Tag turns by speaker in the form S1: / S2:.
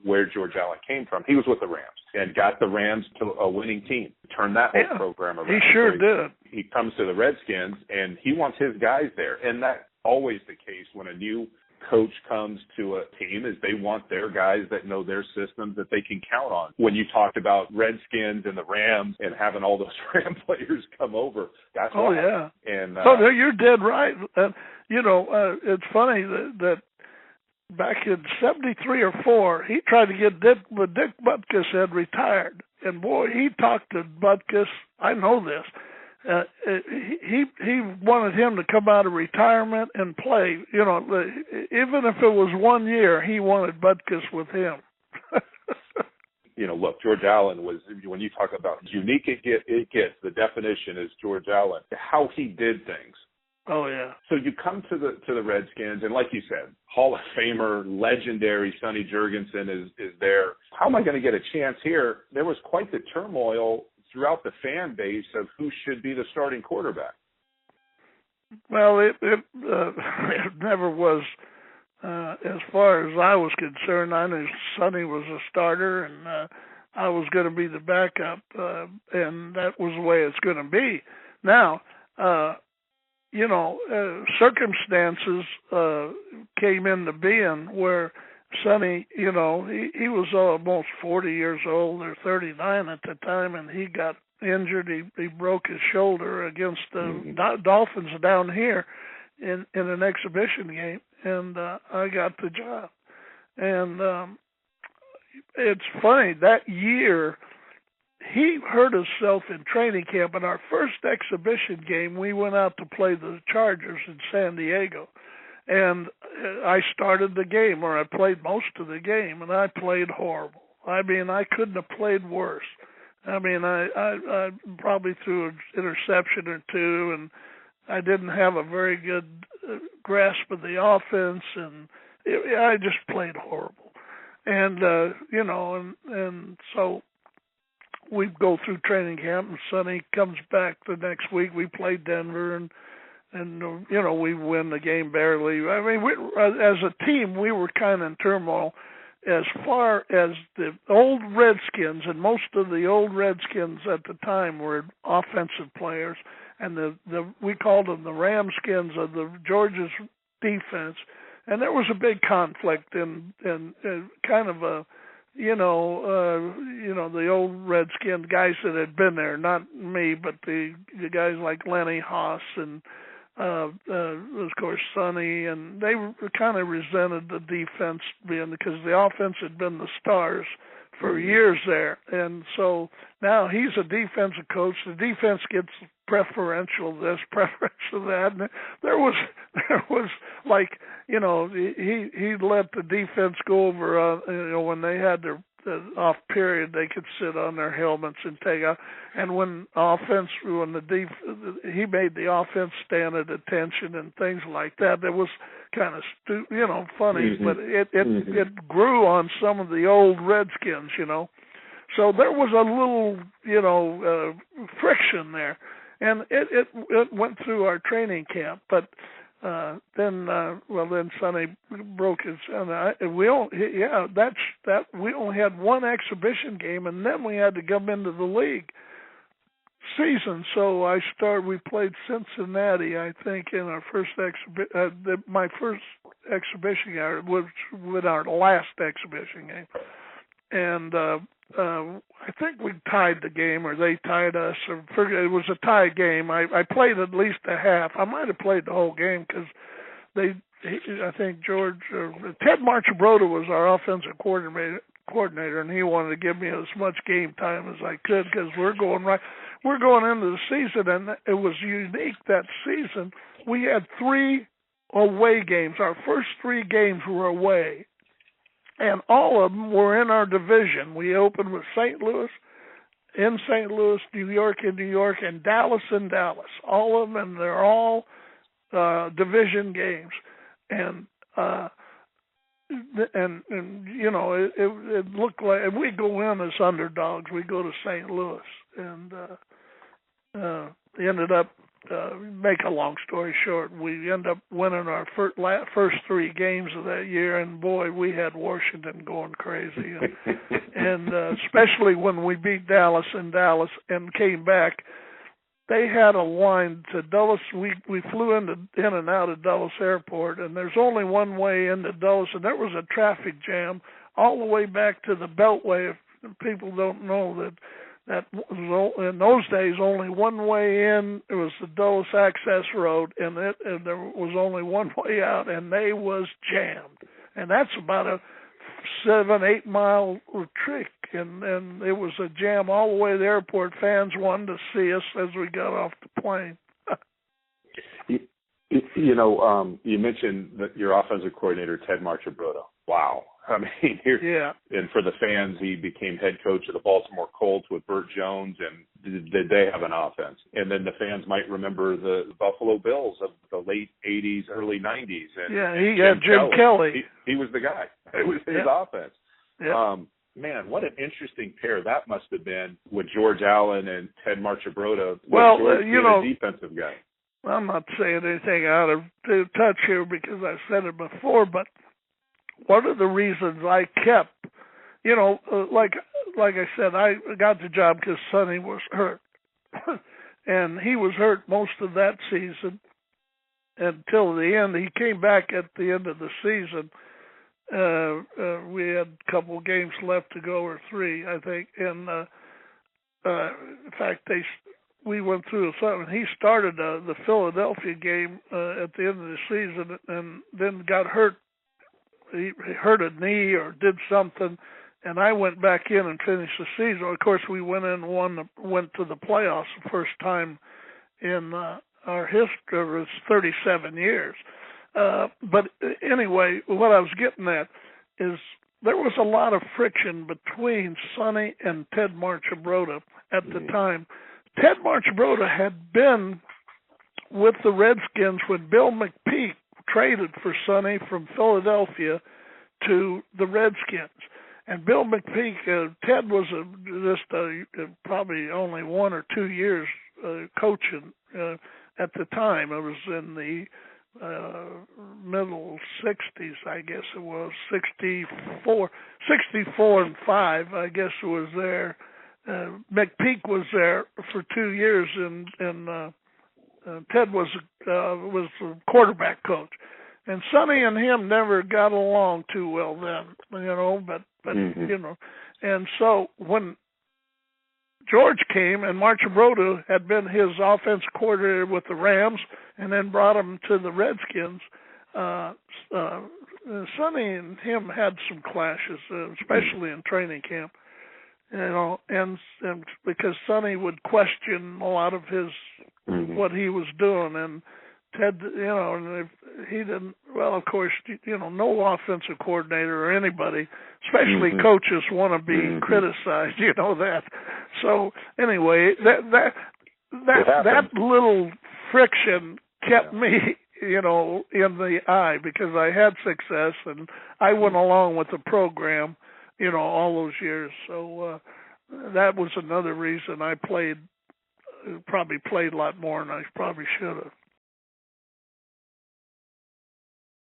S1: where George Allen came from. He was with the Rams and got the Rams to a winning team, turned that whole program around.
S2: He sure did.
S1: He comes to the Redskins, and he wants his guys there. And that's always the case when a new coach comes to a team, is they want their guys that know their systems that they can count on. When you talked about Redskins and the Rams and having all those Ram players come over, that's why.
S2: Yeah.
S1: And
S2: you're dead right. It's funny that back in 73 or 4, he tried to get Dick Butkus had retired. And, boy, he talked to Butkus. I know this. He wanted him to come out of retirement and play. Even if it was 1 year, he wanted Butkus with him.
S1: Look, George Allen was, when you talk about unique it gets, the definition is George Allen, how he did things.
S2: Oh, yeah.
S1: So you come to the Redskins, and like you said, Hall of Famer, legendary Sonny Jurgensen is there. How am I going to get a chance here? There was quite the turmoil throughout the fan base of who should be the starting quarterback.
S2: Well, it never was, as far as I was concerned. I knew Sonny was a starter, and I was going to be the backup, and that was the way it's going to be. Now, circumstances came into being where Sonny, he was almost 40 years old or 39 at the time, and he got injured. He broke his shoulder against the Dolphins down here in an exhibition game, and I got the job. And it's funny, that year he hurt himself in training camp. In our first exhibition game, we went out to play the Chargers in San Diego. And I started the game, or I played most of the game, and I played horrible. I mean, I couldn't have played worse. I mean, I probably threw an interception or two, and I didn't have a very good grasp of the offense, and I just played horrible. And, and so we go through training camp, and Sonny comes back the next week. We played Denver, and we win the game barely. I mean, as a team, we were kind of in turmoil. As far as the old Redskins, and most of the old Redskins at the time were offensive players, and we called them the Ramskins of the Georgia's defense, and there was a big conflict and kind of a the old Redskin guys that had been there, not me, but the guys like Lenny Haas and of course Sonny, and they kind of resented the defense because the offense had been the stars for years there, and so now he's a defensive coach. The defense gets preferential this, preferential that, and there was like he let the defense go over when they had their off period, they could sit on their helmets and take out. And when he made the offense stand at attention and things like that, it was kind of funny, but it grew on some of the old Redskins, So there was a little friction there, and it went through our training camp, but. Then Sonny broke his. We only had one exhibition game, and then we had to come into the league season. So we played Cincinnati, I think, in our first my first exhibition game, which was our last exhibition game, and. I think we tied the game, or they tied us. It was a tie game. I played at least a half. I might have played the whole game because I think Ted Marchibroda was our offensive coordinator, and he wanted to give me as much game time as I could because we're going into the season, and it was unique that season. We had 3 away games. Our first 3 games were away. And all of them were in our division. We opened with St. Louis, in St. Louis, New York in New York, and Dallas in Dallas. All of them, and they're all division games. And it looked like, and we go in as underdogs. We go to St. Louis, and ended up make a long story short, we end up winning our first 3 games of that year, and boy, we had Washington going crazy, and especially when we beat Dallas in Dallas and came back. They had a line to Dulles. We flew in and out of Dulles Airport, and there's only one way into Dulles, and there was a traffic jam all the way back to the Beltway. If people don't know that was, in those days, only one way in. It was the Dulles Access Road, and there was only one way out, and they was jammed. And that's about a 7-8 mile trick, and it was a jam all the way to the airport. Fans wanted to see us as we got off the plane.
S1: You mentioned that your offensive coordinator, Ted Marchibroda. Wow. I mean, and for the fans, he became head coach of the Baltimore Colts with Burt Jones, and did they have an offense? And then the fans might remember the Buffalo Bills of the late 80s, early 90s. And,
S2: he had Jim Kelly.
S1: He was the guy. It was his offense.
S2: Yeah.
S1: Man, what an interesting pair that must have been with George Allen and Ted Marchibroda.
S2: Well,
S1: George being a defensive guy.
S2: I'm not saying anything out of touch here because I've said it before, but one of the reasons I kept, like I said, I got the job because Sonny was hurt. And he was hurt most of that season until the end. He came back at the end of the season. We had a couple games left to go, or 3, I think. And in fact, we went through something. He started the Philadelphia game at the end of the season, and then got hurt. He hurt a knee or did something, and I went back in and finished the season. Of course, we went in and went to the playoffs the first time in our history. It was 37 years. But anyway, what I was getting at is there was a lot of friction between Sonny and Ted Marchibroda at the time. Ted Marchibroda had been with the Redskins when Bill McPeak traded for Sonny from Philadelphia to the Redskins. And Bill McPeak, Ted was probably only 1 or 2 years coaching at the time. It was in the middle 60s, I guess it was, 64 and 5, I guess it was there. McPeak was there for 2 years, and Ted was the quarterback coach, and Sonny and him never got along too well then, but and so when George came and Marchibroda had been his offense coordinator with the Rams and then brought him to the Redskins, Sonny and him had some clashes, especially in training camp. And because Sonny would question a lot of his what he was doing, and Ted, and if he didn't. Well, of course, no offensive coordinator or anybody, especially coaches, want to be criticized. You know that. So anyway, that little friction kept me, in the eye because I had success and I went along with the program. All those years. So that was another reason I probably played a lot more than I probably should have.